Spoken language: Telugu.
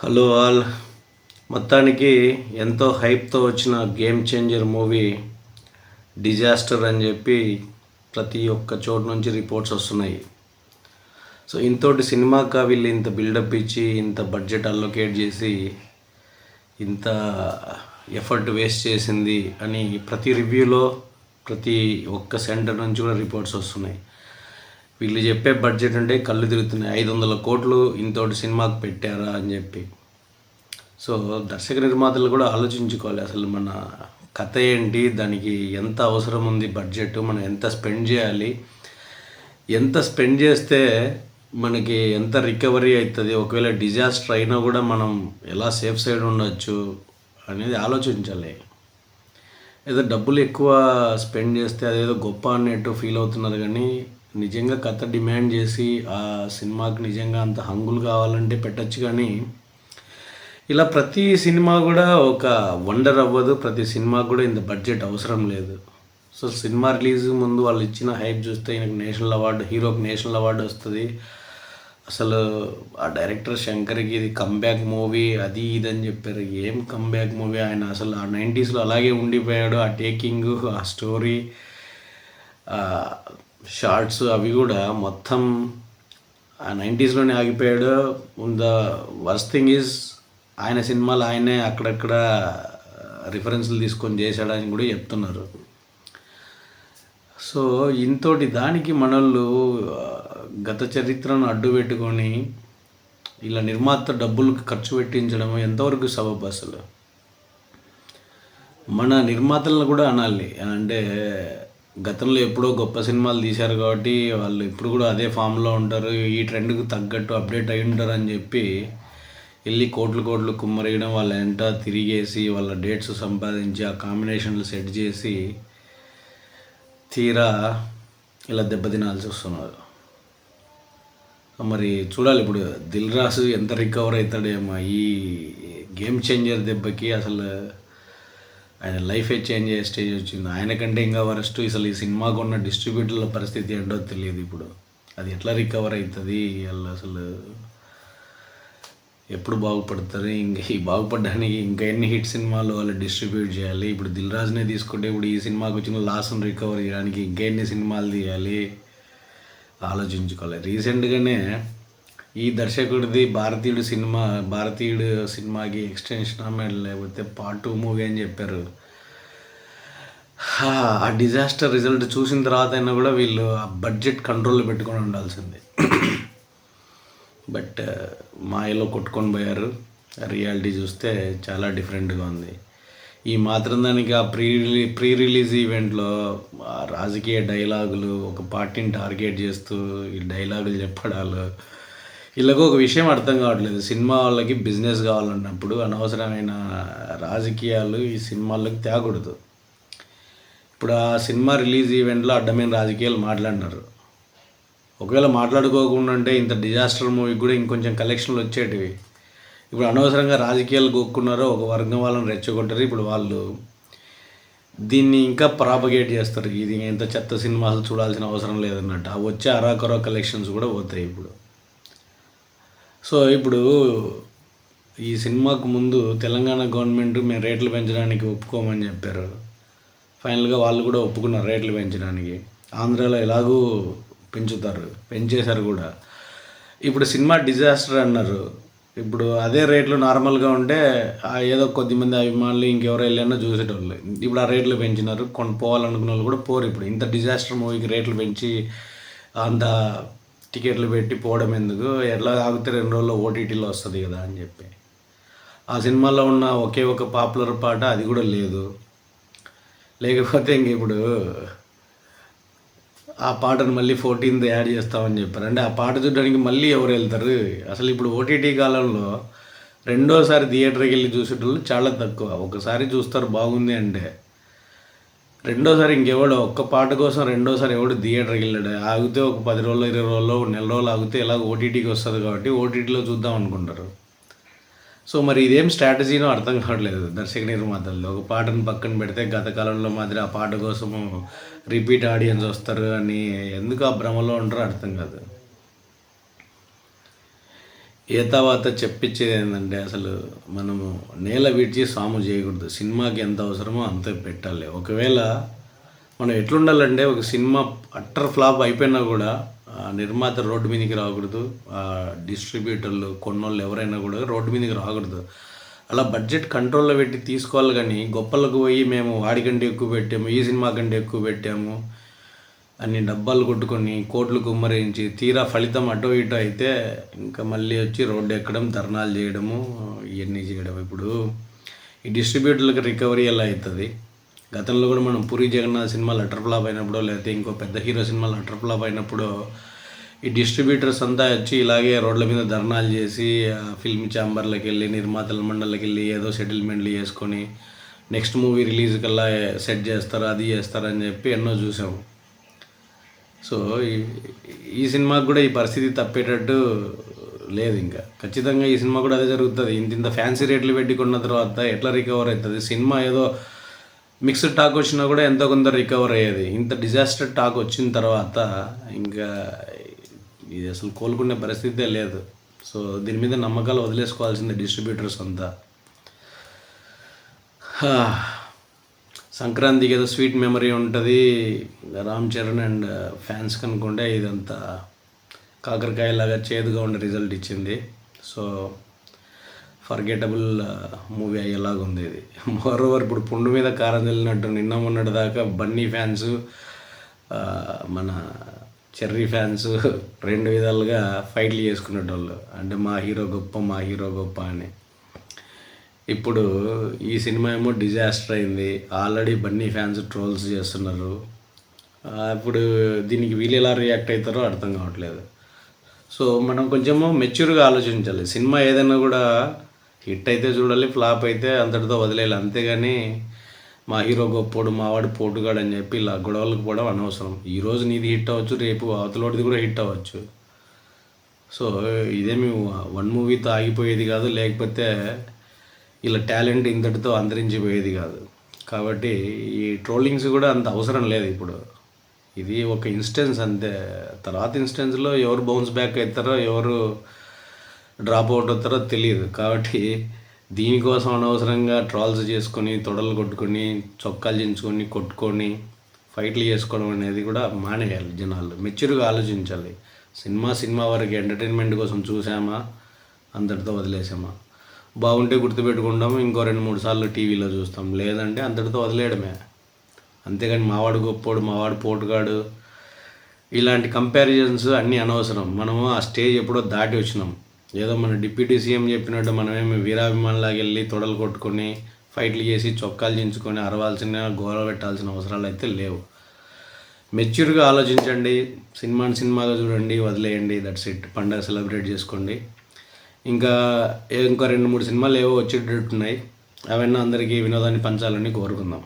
Hello all. మొత్తానికి ఎంతో హైప్తో వచ్చిన గేమ్ చేంజర్ మూవీ డిజాస్టర్ అని చెప్పి ప్రతి ఒక్క చోటు నుంచి రిపోర్ట్స్ వస్తున్నాయి. సో ఇంతోటి సినిమాకి వీళ్ళు ఇంత బిల్డప్ ఇచ్చి ఇంత బడ్జెట్ అలొకేట్ చేసి ఇంత ఎఫర్ట్ వేస్ట్ చేసింది అని ప్రతి రివ్యూలో ప్రతి ఒక్క సెంటర్ నుంచి కూడా రిపోర్ట్స్ వస్తున్నాయి. వీళ్ళు చెప్పే బడ్జెట్ అంటే కళ్ళు తిరుగుతున్నాయి. 500 కోట్లు ఇంతోటి సినిమాకి పెట్టారా అని చెప్పి. సో దర్శక నిర్మాతలు కూడా ఆలోచించుకోవాలి, అసలు మన కథ ఏంటి, దానికి ఎంత అవసరం ఉంది, బడ్జెట్ మనం ఎంత స్పెండ్ చేయాలి, ఎంత స్పెండ్ చేస్తే మనకి ఎంత రికవరీ అవుతుంది, ఒకవేళ డిజాస్టర్ అయినా కూడా మనం ఎలా సేఫ్ సైడ్ ఉండొచ్చు అనేది ఆలోచించాలి. ఏదో డబ్బులు ఎక్కువ స్పెండ్ చేస్తే అదేదో గొప్ప అన్నట్టు ఫీల్ అవుతున్నారు, కానీ నిజంగా కథ డిమాండ్ చేసి ఆ సినిమాకి నిజంగా అంత హంగులు కావాలంటే పెట్టచ్చు. కానీ ఇలా ప్రతి సినిమా కూడా ఒక వండర్ అవ్వదు, ప్రతి సినిమా కూడా ఇంత బడ్జెట్ అవసరం లేదు. సో సినిమా రిలీజ్ ముందు వాళ్ళు ఇచ్చిన హైప్ చూస్తే ఈయనకు నేషనల్ అవార్డు, హీరోకి నేషనల్ అవార్డు వస్తుంది. అసలు ఆ డైరెక్టర్ శంకర్కి ఇది కమ్బ్యాక్ మూవీ అది ఇది అని చెప్పారు. ఏం కమ్బ్యాక్ మూవీ, ఆయన అసలు ఆ 90స్లో అలాగే ఉండిపోయాడు. ఆ టేకింగ్, ఆ స్టోరీ, షార్ట్స్ అవి కూడా మొత్తం ఆ 90స్లోనే ఆగిపోయాడు. ద వర్స్ట్ థింగ్ ఈజ్ ఆయన సినిమాలు ఆయనే అక్కడక్కడ రిఫరెన్స్లు తీసుకొని చేశాడని కూడా చెప్తున్నారు. సో ఇంతోటి దానికి మనోళ్ళు గత చరిత్రను అడ్డు పెట్టుకొని ఇలా నిర్మాత డబ్బులు ఖర్చు పెట్టించడం ఎంతవరకు సబబు? అసలు మన నిర్మాతలను కూడా అనాలి. అంటే గతంలో ఎప్పుడో గొప్ప సినిమాలు తీశారు కాబట్టి వాళ్ళు ఇప్పుడు కూడా అదే ఫామ్లో ఉంటారు, ఈ ట్రెండ్కి తగ్గట్టు అప్డేట్ అయి ఉంటారు అని చెప్పి వెళ్ళి కోట్లు కుమ్మరేయడం, వాళ్ళ వెంట తిరిగేసి వాళ్ళ డేట్స్ సంపాదించి ఆ కాంబినేషన్లు సెట్ చేసి తీరా ఇలా దెబ్బతినాల్సి వస్తున్నారు. మరి చూడాలి ఇప్పుడు దిల్ రాజు ఎంత రికవర్ అవుతాడేమో ఈ గేమ్ చేంజర్ దెబ్బకి. అసలు ఆయన లైఫే చేంజ్ అయ్యే స్టేజ్ వచ్చింది. ఆయనకంటే ఇంకా వరస్ట్ అసలు ఈ సినిమాకు ఉన్న డిస్ట్రిబ్యూటర్ల పరిస్థితి ఏంటో తెలియదు. ఇప్పుడు అది ఎట్లా రికవర్ అవుతుంది, వాళ్ళు అసలు ఎప్పుడు బాగుపడతారు, ఇంకా ఈ బాగుపడడానికి ఇంకా ఎన్ని హిట్ సినిమాలు వాళ్ళు డిస్ట్రిబ్యూట్ చేయాలి. ఇప్పుడు దిల్ రాజునే తీసుకుంటే ఇప్పుడు ఈ సినిమాకి వచ్చిన లాస్ను రికవర్ చేయడానికి ఇంకెన్ని సినిమాలు తీయాలి ఆలోచించుకోవాలి. రీసెంట్గానే ఈ దర్శకుడిది భారతీయుడు సినిమాకి ఎక్స్టెన్షన్ లేకపోతే పార్ట్ 2 మూవీ అని చెప్పారు. ఆ డిజాస్టర్ రిజల్ట్ చూసిన తర్వాత అయినా కూడా వీళ్ళు ఆ బడ్జెట్ కంట్రోల్లో పెట్టుకొని ఉండాల్సింది. బట్ మాయలో కొట్టుకొని పోయారు. రియాలిటీ చూస్తే చాలా డిఫరెంట్గా ఉంది. ఈ మాత్రం దానికి ఆ ప్రీ రిలీజ్ ఈవెంట్లో రాజకీయ డైలాగులు, ఒక పార్టీని టార్గెట్ చేస్తూ ఈ డైలాగులు చెప్పడాలు, వీళ్ళకు ఒక విషయం అర్థం కావట్లేదు. సినిమా వాళ్ళకి బిజినెస్ కావాలన్నప్పుడు అనవసరమైన రాజకీయాలు ఈ సినిమాల్లోకి తేకూడదు. ఇప్పుడు ఆ సినిమా రిలీజ్ ఈవెంట్లో అడ్డమైన రాజకీయాలు మాట్లాడినారు. ఒకవేళ మాట్లాడుకోకుండా ఉంటే ఇంత డిజాస్టర్ మూవీకి కూడా ఇంకొంచెం కలెక్షన్లు వచ్చేటివి. ఇప్పుడు అనవసరంగా రాజకీయాలు గోక్కున్నారో ఒక వర్గం వాళ్ళని రెచ్చగొట్టారు. ఇప్పుడు వాళ్ళు దీన్ని ఇంకా ప్రాపగేట్ చేస్తారు. ఇది ఎంత చెత్త సినిమాలు చూడాల్సిన అవసరం లేదన్నట్టు. ఆ వచ్చే అరాకొర కలెక్షన్స్ కూడా పోతాయి ఇప్పుడు. సో ఇప్పుడు ఈ సినిమాకు ముందు తెలంగాణ గవర్నమెంట్ మేము రేట్లు పెంచడానికి ఒప్పుకోమని చెప్పారు. ఫైనల్గా వాళ్ళు కూడా ఒప్పుకున్నారు రేట్లు పెంచడానికి. ఆంధ్రాలో ఎలాగూ పెంచేశారు కూడా. ఇప్పుడు సినిమా డిజాస్టర్ అన్నారు. ఇప్పుడు అదే రేట్లు నార్మల్గా ఉంటే ఏదో కొద్దిమంది అభిమానులు ఇంకెవరో వెళ్ళినా చూసేటోళ్ళు. ఇప్పుడు ఆ రేట్లు పెంచినారు, పోవాలనుకున్న వాళ్ళు కూడా పోరు. ఇప్పుడు ఇంత డిజాస్టర్ మూవీకి రేట్లు పెంచి అంత టికెట్లు పెట్టి పోవడం ఎందుకు, ఎట్లా ఆగితే 2 రోజుల్లో ఓటీటీలో వస్తుంది కదా అని చెప్పి. ఆ సినిమాలో ఉన్న ఒకే ఒక పాపులర్ పాట అది కూడా లేదు. లేకపోతే ఇంక ఇప్పుడు ఆ పాటను మళ్ళీ 14th యాడ్ చేస్తామని చెప్పారు. అంటే ఆ పాట చూడడానికి మళ్ళీ ఎవరు వెళ్తారు? అసలు ఇప్పుడు ఓటీటీ కాలంలో రెండోసారి థియేటర్కి వెళ్ళి చూసేటోళ్ళు చాలా తక్కువ. ఒకసారి చూస్తారు బాగుంది అంటే, రెండోసారి ఇంకెవడు ఒక్క పాట కోసం రెండోసారి ఎవడు థియేటర్కి వెళ్ళాడు. ఆగితే ఒక 10 రోజులు 20 రోజులు 1 నెల రోజులు ఆగితే ఎలాగో ఓటీటీకి వస్తుంది కాబట్టి ఓటీటీలో చూద్దాం అనుకుంటారు. సో మరి ఇదేం స్ట్రాటజీనో అర్థం కావట్లేదు దర్శక నిర్మాతల్లో. ఒక పాటను పక్కన పెడితే గత కాలంలో మాదిరి ఆ పాట కోసము రిపీట్ ఆడియన్స్ వస్తారు అని ఎందుకు ఆ భ్రమలో ఉంటారో అర్థం కాదు. ఏ తర్వాత చెప్పించేది ఏంటంటే అసలు మనము నేల విడిచి సాము చేయకూడదు. సినిమాకి ఎంత అవసరమో అంతే పెట్టాలి. ఒకవేళ మనం ఎట్లుండాలంటే ఒక సినిమా అట్టర్ ఫ్లాప్ అయిపోయినా కూడా నిర్మాత రోడ్డు మీదకి రాకూడదు, డిస్ట్రిబ్యూటర్లు కొన్నోళ్ళు ఎవరైనా కూడా రోడ్డు మీదకి రాకూడదు. అలా బడ్జెట్ కంట్రోల్లో పెట్టి తీసుకోవాలి. కానీ గొప్పలకు పోయి మేము వాడికంటే ఎక్కువ పెట్టాము, ఈ సినిమా కంటే ఎక్కువ పెట్టాము అన్ని డబ్బాలు కొట్టుకొని కోట్లు కుమ్మరించి తీరా ఫలితం అటో ఇటో అయితే ఇంకా మళ్ళీ వచ్చి రోడ్డు ఎక్కడం, ధర్నాలు చేయడము, ఇవన్నీ చేయడం. ఇప్పుడు ఈ డిస్ట్రిబ్యూటర్లకు రికవరీ ఎలా అవుతుంది? గతంలో కూడా మనం పూరి జగన్నాథ్ సినిమాలు అటర్ ఫ్లాప్ అయినప్పుడు, లేకపోతే ఇంకో పెద్ద హీరో సినిమాలు అటర్ ఫ్లాప్ అయినప్పుడు ఈ డిస్ట్రిబ్యూటర్స్ అంతా వచ్చి ఇలాగే రోడ్ల మీద ధర్నాలు చేసి ఫిల్మ్ ఛాంబర్లకు వెళ్ళి, నిర్మాతల మండలికి వెళ్ళి ఏదో సెటిల్మెంట్లు చేసుకొని నెక్స్ట్ మూవీ రిలీజ్ కల్లా సెట్ చేస్తారు, అది చేస్తారని చెప్పి ఎన్నో చూసాము. సో ఈ సినిమాకి కూడా ఈ పరిస్థితి తప్పేటట్టు లేదు. ఇంకా ఖచ్చితంగా ఈ సినిమా కూడా అదే జరుగుతుంది. ఇంత ఫ్యాన్సీ రేట్లు పెట్టి కొన్న తర్వాత ఎట్లా రికవర్ అవుతుంది? సినిమా ఏదో మిక్స్డ్ టాక్ వచ్చినా కూడా ఎంతో కొంత రికవర్ అయ్యేది. ఇంత డిజాస్టర్ టాక్ వచ్చిన తర్వాత ఇంకా ఇది అసలు కోలుకునే పరిస్థితే లేదు. సో దీని మీద నమ్మకాలు వదిలేసుకోవాల్సిందే డిస్ట్రిబ్యూటర్స్ అంతా. సంక్రాంతికి ఏదో స్వీట్ మెమరీ ఉంటుంది రామ్ చరణ్ అండ్ ఫ్యాన్స్ కనుకుంటే ఇదంతా కాకరకాయలాగా చేదుగా ఉండే రిజల్ట్ ఇచ్చింది. సో ఫర్గెటబుల్ మూవీ అయ్యేలాగా ఉంది ఇది. మోరోవర్ ఇప్పుడు పుండు మీద కారం చల్లినట్టు నిన్న మొన్నటి దాకా బన్నీ ఫ్యాన్స్, మన చెర్రీ ఫ్యాన్స్ రెండు విధాలుగా ఫైట్లు చేసుకునేటోళ్ళు. అంటే మా హీరో గొప్ప, మా హీరో గొప్ప అని. ఇప్పుడు ఈ సినిమా ఏమో డిజాస్టర్ అయింది. ఆల్రెడీ బన్నీ ఫ్యాన్స్ ట్రోల్స్ చేస్తున్నారు. ఇప్పుడు దీనికి వీళ్ళు ఎలా రియాక్ట్ అవుతారో అర్థం కావట్లేదు. సో మనం కొంచెము మెచ్యూర్గా ఆలోచించాలి. సినిమా ఏదైనా కూడా హిట్ అయితే చూడాలి, ఫ్లాప్ అయితే అంతటితో వదిలేయాలి. అంతేగాని మా హీరో గొప్పోడు, మావాడు పోటుగాడు అని చెప్పి ఇలా గొడవలకు పోవడం అనవసరం. ఈరోజు నీది హిట్ అవ్వచ్చు, రేపు అవతలోడిది కూడా హిట్ అవ్వచ్చు. సో ఇదేమి వన్ మూవీతో ఆగిపోయేది కాదు, లేకపోతే ఇలా టాలెంట్ ఇంతటితో అంతరించిపోయేది కాదు. కాబట్టి ఈ ట్రోలింగ్స్ కూడా అంత అవసరం లేదు ఇప్పుడు. ఇది ఒక ఇన్స్టెన్స్ అంతే. తర్వాత ఇన్స్టెన్స్లో ఎవరు బౌన్స్ బ్యాక్ అవుతారో, ఎవరు డ్రాప్ అవుట్ అవుతారో తెలియదు. కాబట్టి దీనికోసం అనవసరంగా ట్రాల్స్ చేసుకొని, తొడలు కొట్టుకొని, చొక్కాలు చించుకొని, కొట్టుకొని ఫైట్లు చేసుకోవడం అనేది కూడా మానేయాలి. జనాలు మెచ్యూర్గా ఆలోచించాలి. సినిమా వరకు ఎంటర్టైన్మెంట్ కోసం చూసామా, అంతటితో వదిలేసామా? బాగుంటే గుర్తుపెట్టుకుంటాము, ఇంకో 2-3 సార్లు టీవీలో చూస్తాం. లేదంటే అంతటితో వదిలేయడమే. అంతేగాని మావాడు గొప్పోడు, మావాడు పోటుగాడు ఇలాంటి కంపారిజన్స్ అన్నీ అనవసరం. మనము ఆ స్టేజ్ ఎప్పుడో దాటి వచ్చినాం. ఏదో మన డిప్యూటీ సీఎం చెప్పినట్టు మనమేమి వీరాభిమానులాగా వెళ్ళి తొడలు కొట్టుకొని, ఫైట్లు చేసి, చొక్కాలు చించుకొని అరవాల్సిన, గోల పెట్టాల్సిన అవసరాలు అయితే లేవు. మెచ్యూర్గా ఆలోచించండి. సినిమాగా చూడండి, వదిలేయండి. That's it. పండగ సెలబ్రేట్ చేసుకోండి. ఇంకా 2-3 సినిమాలు ఏవో వచ్చేటట్టున్నాయి. అవన్నీ అందరికీ వినోదాన్ని పంచాలని కోరుకుందాం.